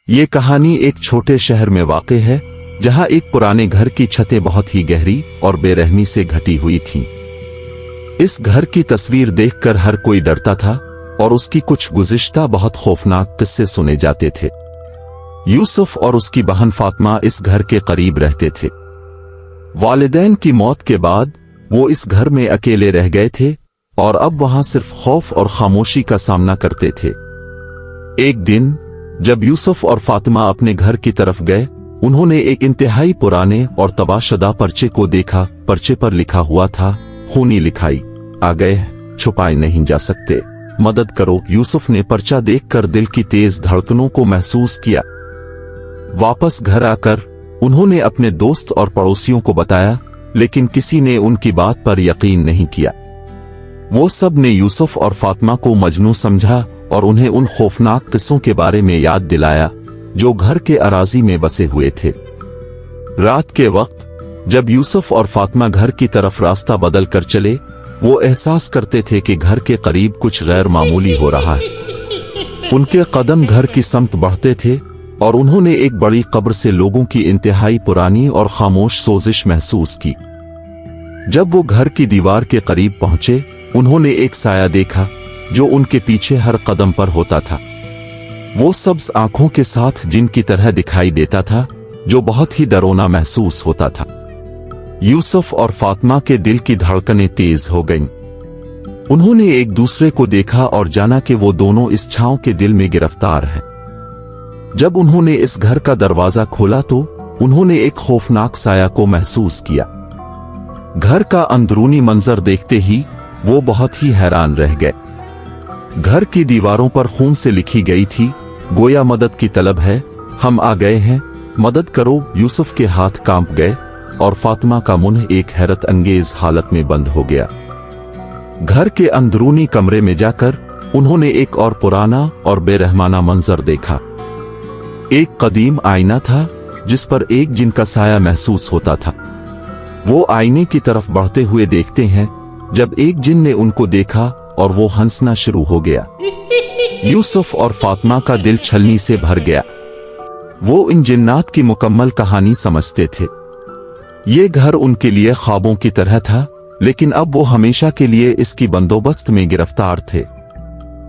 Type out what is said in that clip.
ये कहानी एक छोटे शहर में वाक़े है जहां एक पुराने घर की छतें बहुत ही गहरी और बेरहमी से घटी हुई थीं। इस घर की तस्वीर देखकर हर कोई डरता था और उसकी कुछ गुज़िश्ता बहुत खौफनाक किस्से सुने जाते थे। यूसुफ और उसकी बहन फातिमा इस घर के करीब रहते थे। वालिदैन की मौत के बाद वो इस घर में अकेले रह गए थे और अब वहां सिर्फ खौफ और खामोशी का सामना करते थे। एक दिन जब यूसुफ और फातिमा अपने घर की तरफ गए, उन्होंने एक इंतहाई पुराने और तबाहशुदा पर्चे को देखा। पर्चे पर लिखा हुआ था, खूनी लिखाई, आ गए, छुपाए नहीं जा सकते, मदद करो। यूसुफ ने पर्चा देखकर दिल की तेज धड़कनों को महसूस किया। वापस घर आकर उन्होंने अपने दोस्त और पड़ोसियों को बताया, लेकिन किसी ने उनकी बात पर यकीन नहीं किया। वो सब ने यूसुफ और फातिमा को मजनू समझा और उन्हें उन खौफनाक किस्सों के बारे में याद दिलाया जो घर के अराजी में बसे हुए थे। रात के वक्त जब यूसुफ और फातिमा घर की तरफ रास्ता बदल कर चले, वो एहसास करते थे कि घर के करीब कुछ गैर मामूली हो रहा है। उनके कदम घर की समत बढ़ते थे और उन्होंने एक बड़ी कब्र से लोगों की इंतहाई पुरानी और खामोश सोजिश महसूस की। जब वो घर की दीवार के करीब पहुंचे, उन्होंने एक साया देखा जो उनके पीछे हर कदम पर होता था। वो सब्ज आंखों के साथ जिन की तरह दिखाई देता था, जो बहुत ही डरावना महसूस होता था। यूसुफ और फातिमा के दिल की धड़कनें तेज हो गईं। उन्होंने एक दूसरे को देखा और जाना कि वो दोनों इस छांव के दिल में गिरफ्तार हैं। जब उन्होंने इस घर का दरवाजा खोला तो उन्होंने एक खौफनाक साया को महसूस किया। घर का अंदरूनी मंजर देखते ही वो बहुत ही हैरान रह गए। घर की दीवारों पर खून से लिखी गई थी, गोया मदद की तलब है, हम आ गए हैं, मदद करो। यूसुफ के हाथ कांप गए और फातिमा का मुंह एक हैरत अंगेज हालत में बंद हो गया। घर के अंदरूनी कमरे में जाकर उन्होंने एक और पुराना और बेरहमाना मंजर देखा। एक कदीम आईना था जिस पर एक जिन का साया महसूस होता था। वो आईने की तरफ बढ़ते हुए देखते हैं जब एक जिन ने उनको देखा और वो हंसना शुरू हो गया। यूसुफ और फातिमा का दिल छलनी से भर गया। वो इन जिन्नात की मुकम्मल कहानी समझते थे। ये घर उनके लिए ख्वाबों की तरह था, लेकिन अब वो हमेशा के लिए इसकी बंदोबस्त में गिरफ्तार थे।